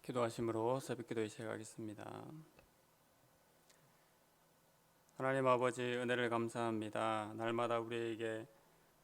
기도하심으로 새벽기도에 시작하겠습니다. 하나님 아버지, 은혜를 감사합니다. 날마다 우리에게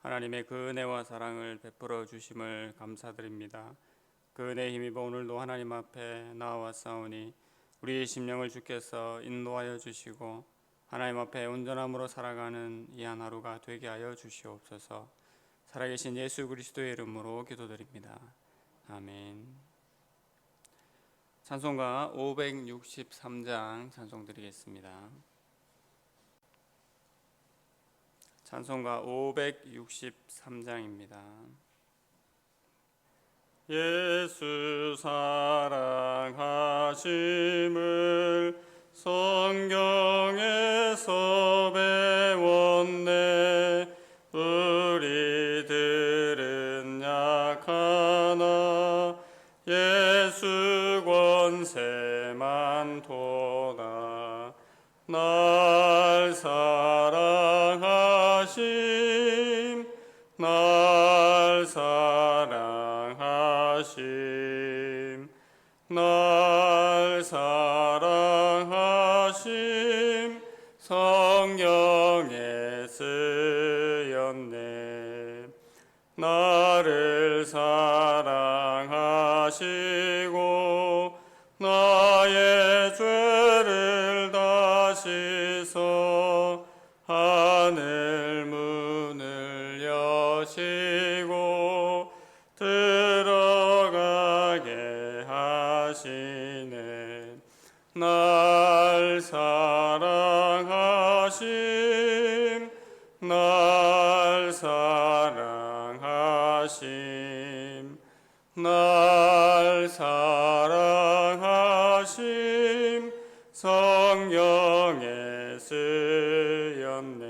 하나님의 그 은혜와 사랑을 베풀어 주심을 감사드립니다. 그 은혜에 힘입어 오늘도 하나님 앞에 나아왔사오니 우리의 심령을 주께서 인도하여 주시고 하나님 앞에 온전함으로 살아가는 이 한 하루가 되게 하여 주시옵소서. 살아계신 예수 그리스도의 이름으로 기도드립니다. 아멘. 찬송가 563장 찬송 드리겠습니다. 찬송가 563장입니다. 예수 사랑하심을 성경에서 배웠네. 우리들은 약하나 예수 권세만 도다. 날 사랑하심, 날 사랑하심, 날 사랑하심, 성경에 쓰였네. 나를 사랑하시고 나의 죄를 다 씻어 하늘 문을 여시고 들어가게 하시네. 날 사랑하심, 날 사랑하심, 날 사랑하심, 성경에 쓰였네.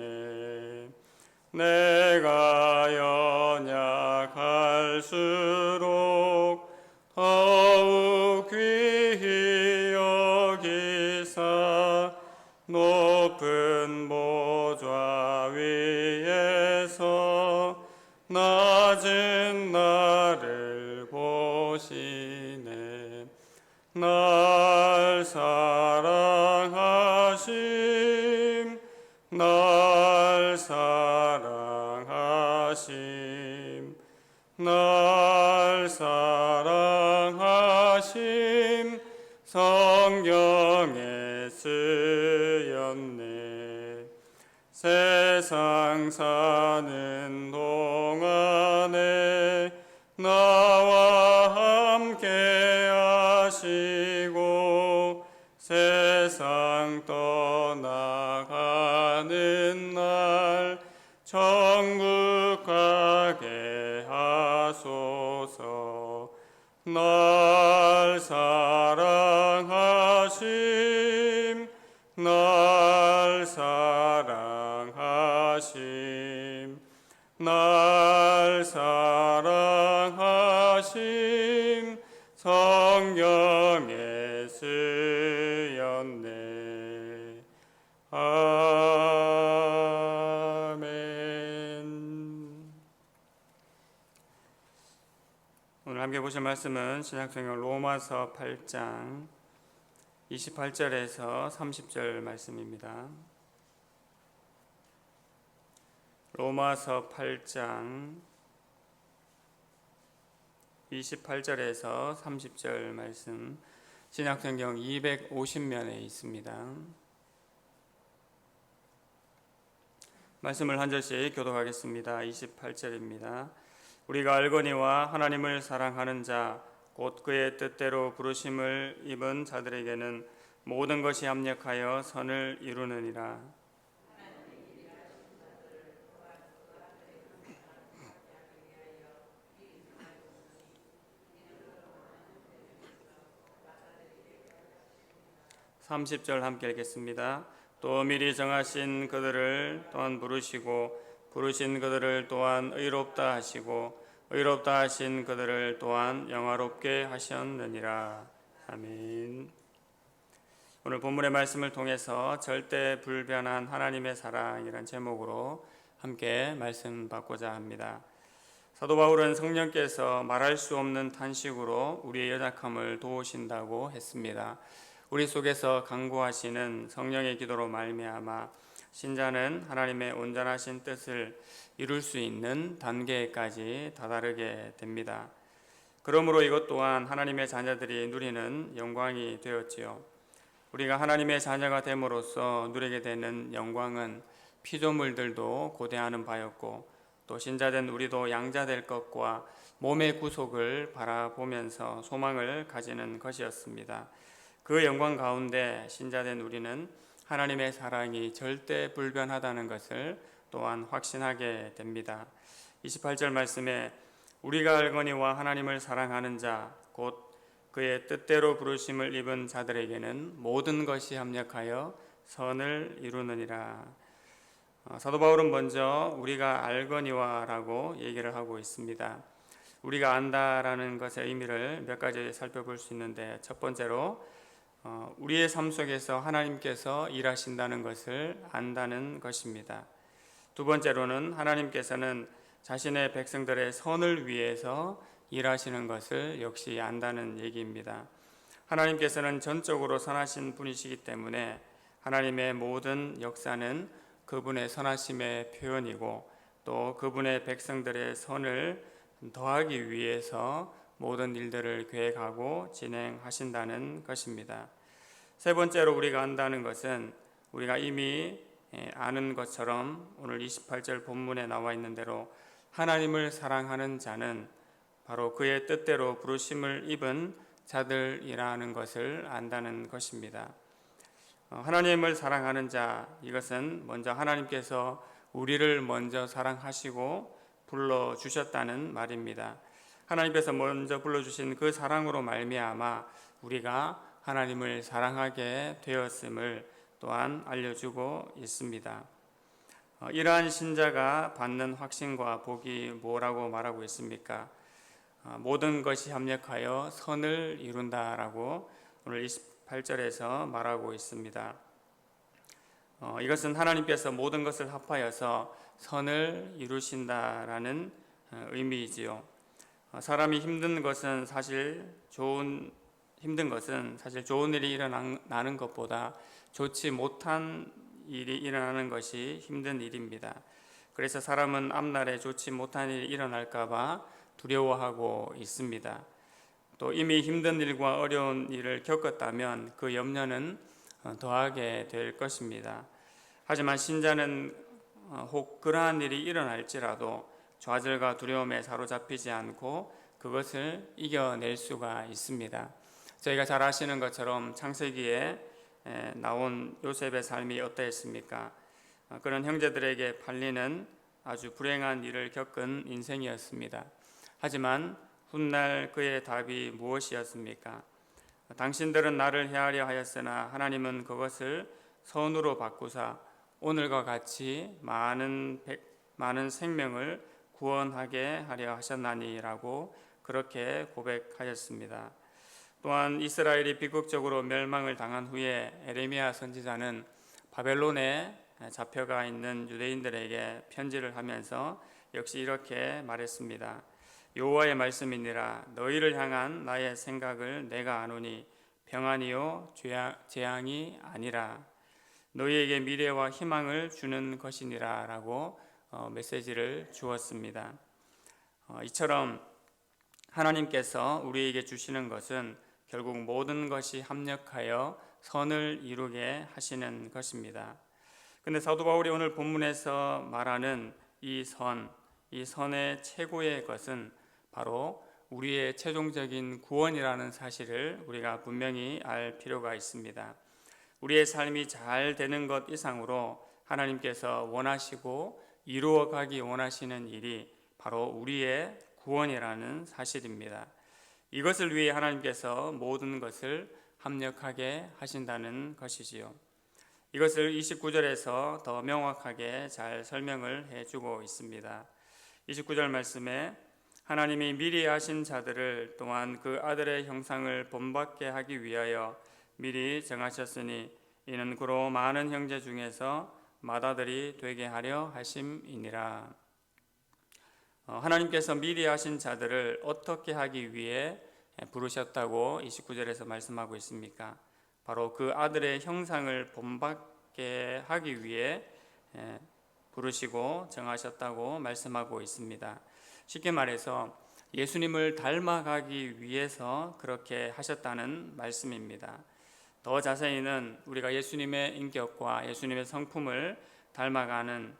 내가 연약할수록 더욱 귀히 여기사 높은 보좌 위에서 낮은 나를 보시네. 날 사랑하심, 날 사랑하심, 날 사랑하심, 성경에 쓰였네. 세상 사는 동안에 나와 함께 하시고 세상 떠나가는 날 천국 가게 하소서. 날 사랑하심, 날 사랑하심, 날 사랑하심, 성경에 쓰였네. 아멘. 오늘 함께 보실 말씀은 신약성경 로마서 8장 28절에서 30절 말씀입니다. 로마서 8장 28절에서 30절 말씀, 신약성경 250면에 있습니다. 말씀을 한 절씩 교독하겠습니다. 28절입니다. 우리가 알거니와 하나님을 사랑하는 자 곧 그의 뜻대로 부르심을 입은 자들에게는 모든 것이 합력하여 선을 이루느니라. (30절) 함께 읽겠습니다. 또 미리 정하신 그들을 또한 부르시고 부르신 그들을 또한 의롭다 하시고 의롭다 하신 그들을 또한 영화롭게 하셨느니라. 아멘. 오늘 본문의 말씀을 통해서 절대 불변한 하나님의 사랑이란 제목으로 함께 말씀 받고자 합니다. 사도 바울은 성령께서 말할 수 없는 탄식으로 우리의 연약함을 도우신다고 했습니다. 우리 속에서 간구하시는 성령의 기도로 말미암아 신자는 하나님의 온전하신 뜻을 이룰 수 있는 단계까지 다다르게 됩니다. 그러므로 이것 또한 하나님의 자녀들이 누리는 영광이 되었지요. 우리가 하나님의 자녀가 됨으로써 누리게 되는 영광은 피조물들도 고대하는 바였고, 또 신자된 우리도 양자될 것과 몸의 구속을 바라보면서 소망을 가지는 것이었습니다. 그 영광 가운데 신자된 우리는 하나님의 사랑이 절대 불변하다는 것을 또한 확신하게 됩니다. 28절 말씀에 우리가 알거니와 하나님을 사랑하는 자 곧 그의 뜻대로 부르심을 입은 자들에게는 모든 것이 합력하여 선을 이루느니라. 사도 바울은 먼저 우리가 알거니와라고 얘기를 하고 있습니다. 우리가 안다라는 것의 의미를 몇 가지 살펴볼 수 있는데, 첫 번째로 우리의 삶 속에서 하나님께서 일하신다는 것을 안다는 것입니다. 두 번째로는 하나님께서는 자신의 백성들의 선을 위해서 일하시는 것을 역시 안다는 얘기입니다. 하나님께서는 전적으로 선하신 분이시기 때문에 하나님의 모든 역사는 그분의 선하심의 표현이고, 또 그분의 백성들의 선을 더하기 위해서 모든 일들을 계획하고 진행하신다는 것입니다. 세 번째로 우리가 안다는 것은 우리가 이미 아는 것처럼 오늘 28절 본문에 나와 있는 대로 하나님을 사랑하는 자는 바로 그의 뜻대로 부르심을 입은 자들이라는 것을 안다는 것입니다. 하나님을 사랑하는 자, 이것은 먼저 하나님께서 우리를 먼저 사랑하시고 불러주셨다는 말입니다. 하나님께서 먼저 불러주신 그 사랑으로 말미암아 우리가 하나님을 사랑하게 되었음을 또한 알려주고 있습니다. 이러한 신자가 받는 확신과 복이 뭐라고 말하고 있습니까? 모든 것이 합력하여 선을 이룬다라고 오늘 28절에서 말하고 있습니다. 이것은 하나님께서 모든 것을 합하여서 선을 이루신다라는 의미이지요. 사람이 힘든 것은 사실 좋은 일이 일어나는 것보다 좋지 못한 일이 일어나는 것이 힘든 일입니다. 그래서 사람은 앞날에 좋지 못한 일이 일어날까 봐 두려워하고 있습니다. 또 이미 힘든 일과 어려운 일을 겪었다면 그 염려는 더하게 될 것입니다. 하지만 신자는 혹 그러한 일이 일어날지라도 좌절과 두려움에 사로잡히지 않고 그것을 이겨낼 수가 있습니다. 저희가 잘 아시는 것처럼 창세기에 나온 요셉의 삶이 어떠했습니까? 그런 형제들에게 팔리는 아주 불행한 일을 겪은 인생이었습니다. 하지만 훗날 그의 답이 무엇이었습니까? 당신들은 나를 해하려 하였으나 하나님은 그것을 선으로 바꾸사 오늘과 같이 많은 생명을 구원하게 하려 하셨나니라고 그렇게 고백하였습니다. 또한 이스라엘이 비극적으로 멸망을 당한 후에 에레미야 선지자는 바벨론에 잡혀가 있는 유대인들에게 편지를 하면서 역시 이렇게 말했습니다. 여호와의 말씀이니라. 너희를 향한 나의 생각을 내가 아노니 평안이요 재앙이 아니라 너희에게 미래와 희망을 주는 것이니라 라고 메시지를 주었습니다. 이처럼 하나님께서 우리에게 주시는 것은 결국 모든 것이 합력하여 선을 이루게 하시는 것입니다. 그런데 사도 바울이 오늘 본문에서 말하는 이 선의 최고의 것은 바로 우리의 최종적인 구원이라는 사실을 우리가 분명히 알 필요가 있습니다. 우리의 삶이 잘 되는 것 이상으로 하나님께서 원하시고 이루어가기 원하시는 일이 바로 우리의 구원이라는 사실입니다. 이것을 위해 하나님께서 모든 것을 합력하게 하신다는 것이지요. 이것을 29절에서 더 명확하게 잘 설명을 해주고 있습니다. 29절 말씀에 하나님이 미리 하신 자들을 또한 그 아들의 형상을 본받게 하기 위하여 미리 정하셨으니 이는 그로 많은 형제 중에서 맏아들이 되게 하려 하심이니라. 하나님께서 미리 하신 자들을 어떻게 하기 위해 부르셨다고 29절에서 말씀하고 있습니까? 바로 그 아들의 형상을 본받게 하기 위해 부르시고 정하셨다고 말씀하고 있습니다. 쉽게 말해서 예수님을 닮아가기 위해서 그렇게 하셨다는 말씀입니다. 더 자세히는 우리가 예수님의 인격과 예수님의 성품을 닮아가는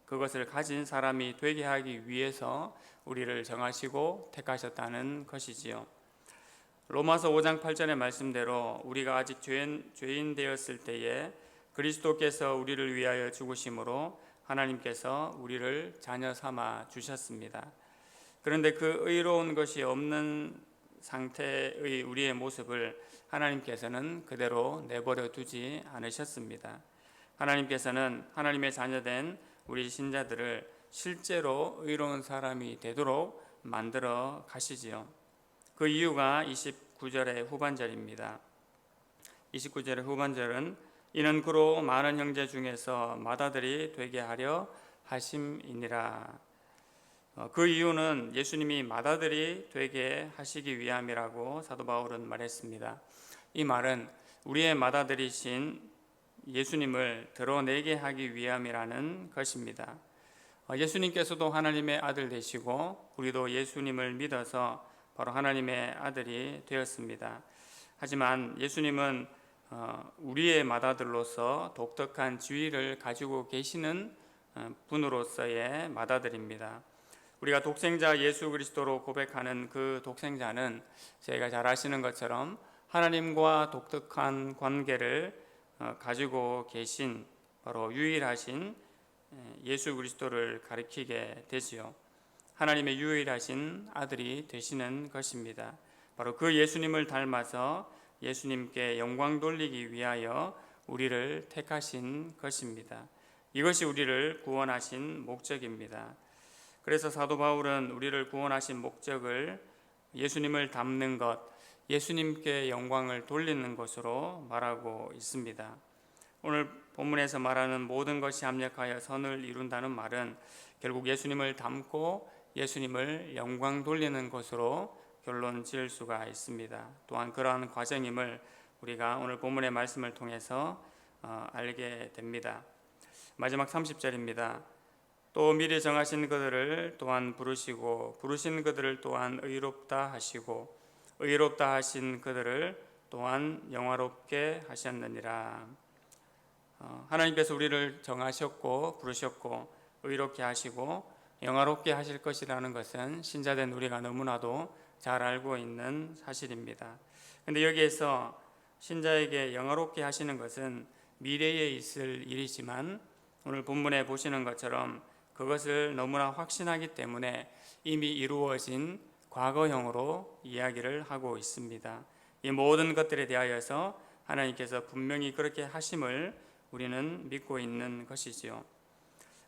그것을 가진 사람이 되게 하기 위해서 우리를 정하시고 택하셨다는 것이지요. 로마서 5장 8절의 말씀대로 우리가 아직 죄인 되었을 때에 그리스도께서 우리를 위하여 죽으심으로 하나님께서 우리를 자녀 삼아 주셨습니다. 그런데 그 의로운 것이 없는 상태의 우리의 모습을 하나님께서는 그대로 내버려 두지 않으셨습니다. 하나님께서는 하나님의 자녀된 우리 신자들을 실제로 의로운 사람이 되도록 만들어 가시지요. 그 이유가 29절의 후반절입니다. 29절의 후반절은 이는 그로 많은 형제 중에서 맏아들이 되게 하려 하심이니라. 그 이유는 예수님이 맏아들이 되게 하시기 위함이라고 사도 바울은 말했습니다. 이 말은 우리의 맏아들이신 예수님을 드러내게 하기 위함이라는 것입니다. 예수님께서도 하나님의 아들 되시고 우리도 예수님을 믿어서 바로 하나님의 아들이 되었습니다. 하지만 예수님은 우리의 맏아들로서 독특한 지위를 가지고 계시는 분으로서의 맏아들입니다. 우리가 독생자 예수 그리스도로 고백하는 그 독생자는 저희가 잘 아시는 것처럼 하나님과 독특한 관계를 가지고 계신 바로 유일하신 예수 그리스도를 가리키게 되지요. 하나님의 유일하신 아들이 되시는 것입니다. 바로 그 예수님을 닮아서 예수님께 영광 돌리기 위하여 우리를 택하신 것입니다. 이것이 우리를 구원하신 목적입니다. 그래서 사도 바울은 우리를 구원하신 목적을 예수님을 닮는 것, 예수님께 영광을 돌리는 것으로 말하고 있습니다. 오늘 본문에서 말하는 모든 것이 합력하여 선을 이룬다는 말은 결국 예수님을 닮고 예수님을 영광 돌리는 것으로 결론 지을 수가 있습니다. 또한 그러한 과정임을 우리가 오늘 본문의 말씀을 통해서 알게 됩니다. 마지막 30절입니다. 또 미리 정하신 그들을 또한 부르시고 부르신 그들을 또한 의롭다 하시고 의롭다 하신 그들을 또한 영화롭게 하셨느니라. 하나님께서 우리를 정하셨고 부르셨고 의롭게 하시고 영화롭게 하실 것이라는 것은 신자된 우리가 너무나도 잘 알고 있는 사실입니다. 그런데 여기에서 신자에게 영화롭게 하시는 것은 미래에 있을 일이지만 오늘 본문에 보시는 것처럼 그것을 너무나 확신하기 때문에 이미 이루어진 과거형으로 이야기를 하고 있습니다. 이 모든 것들에 대하여서 하나님께서 분명히 그렇게 하심을 우리는 믿고 있는 것이지요.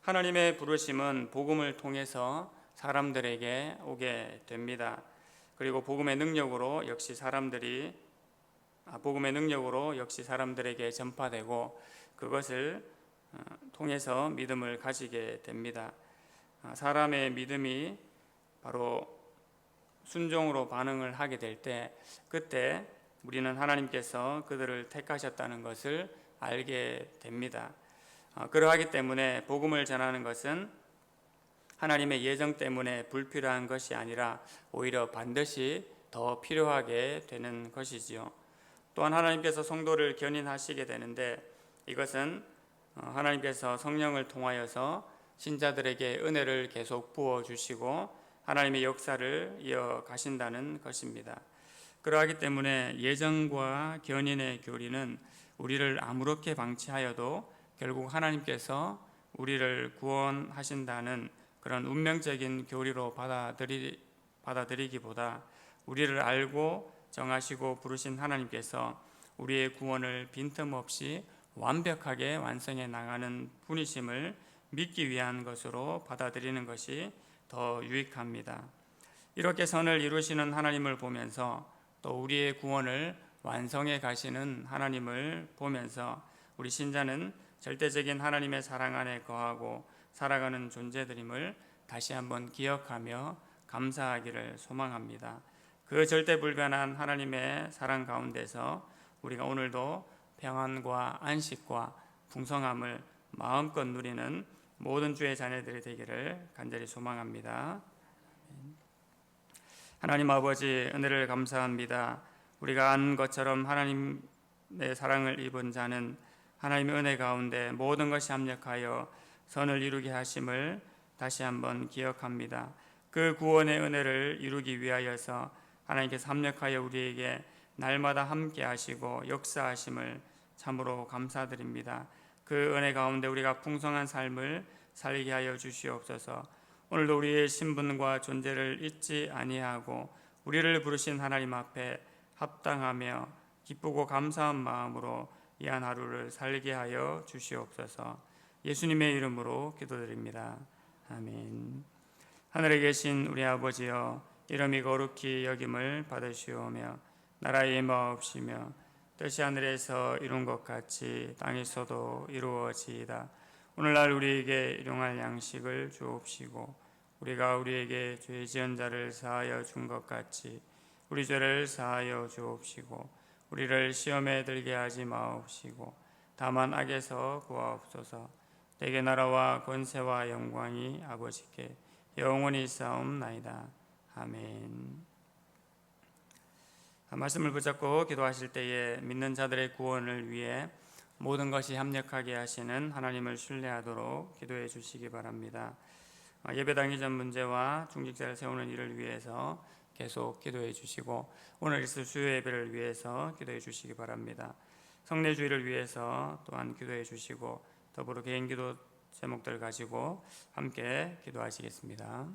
하나님의 부르심은 복음을 통해서 사람들에게 오게 됩니다. 그리고 복음의 능력으로 역시 사람들에게 전파되고 그것을 통해서 믿음을 가지게 됩니다. 사람의 믿음이 바로 순종으로 반응을 하게 될 때 그때 우리는 하나님께서 그들을 택하셨다는 것을 알게 됩니다. 그러하기 때문에 복음을 전하는 것은 하나님의 예정 때문에 불필요한 것이 아니라 오히려 반드시 더 필요하게 되는 것이지요. 또한 하나님께서 성도를 견인하시게 되는데 이것은 하나님께서 성령을 통하여서 신자들에게 은혜를 계속 부어주시고 하나님의 역사를 이어가신다는 것입니다. 그러하기 때문에 예정과 견인의 교리는 우리를 아무렇게 방치하여도 결국 하나님께서 우리를 구원하신다는 그런 운명적인 교리로 받아들이기보다 우리를 알고 정하시고 부르신 하나님께서 우리의 구원을 빈틈없이 완벽하게 완성해 나가는 분이심을 믿기 위한 것으로 받아들이는 것이 더 유익합니다. 이렇게 선을 이루시는 하나님을 보면서 또 우리의 구원을 완성해 가시는 하나님을 보면서 우리 신자는 절대적인 하나님의 사랑 안에 거하고 살아가는 존재들임을 다시 한번 기억하며 감사하기를 소망합니다. 그 절대 불변한 하나님의 사랑 가운데서 우리가 오늘도 평안과 안식과 풍성함을 마음껏 누리는 모든 주의 자녀들이 되기를 간절히 소망합니다. 하나님 아버지, 은혜를 감사합니다. 우리가 아는 것처럼 하나님의 사랑을 입은 자는 하나님의 은혜 가운데 모든 것이 합력하여 선을 이루게 하심을 다시 한번 기억합니다. 그 구원의 은혜를 이루기 위하여서 하나님께서 합력하여 우리에게 날마다 함께 하시고 역사하심을 참으로 감사드립니다. 그 은혜 가운데 우리가 풍성한 삶을 살게 하여 주시옵소서. 오늘도 우리의 신분과 존재를 잊지 아니하고 우리를 부르신 하나님 앞에 합당하며 기쁘고 감사한 마음으로 이 한 하루를 살게 하여 주시옵소서. 예수님의 이름으로 기도드립니다. 아멘. 하늘에 계신 우리 아버지여, 이름이 거룩히 여김을 받으시오며 나라의 임하옵시며 뜻이 하늘에서 이룬 것 같이 땅에서도 이루어지이다. 오늘날 우리에게 일용할 양식을 주옵시고 우리가 우리에게 죄 지은 자를 사하여 준 것 같이 우리 죄를 사하여 주옵시고 우리를 시험에 들게 하지 마옵시고 다만 악에서 구하옵소서. 내게 나라와 권세와 영광이 아버지께 영원히 있사옵나이다. 아멘. 말씀을 붙잡고 기도하실 때에 믿는 자들의 구원을 위해 모든 것이 합력하게 하시는 하나님을 신뢰하도록 기도해 주시기 바랍니다. 예배당 이전 문제와 중직자를 세우는 일을 위해서 계속 기도해 주시고 오늘 있을 수요 예배를 위해서 기도해 주시기 바랍니다. 성례주의를 위해서 또한 기도해 주시고 더불어 개인 기도 제목들 가지고 함께 기도하시겠습니다.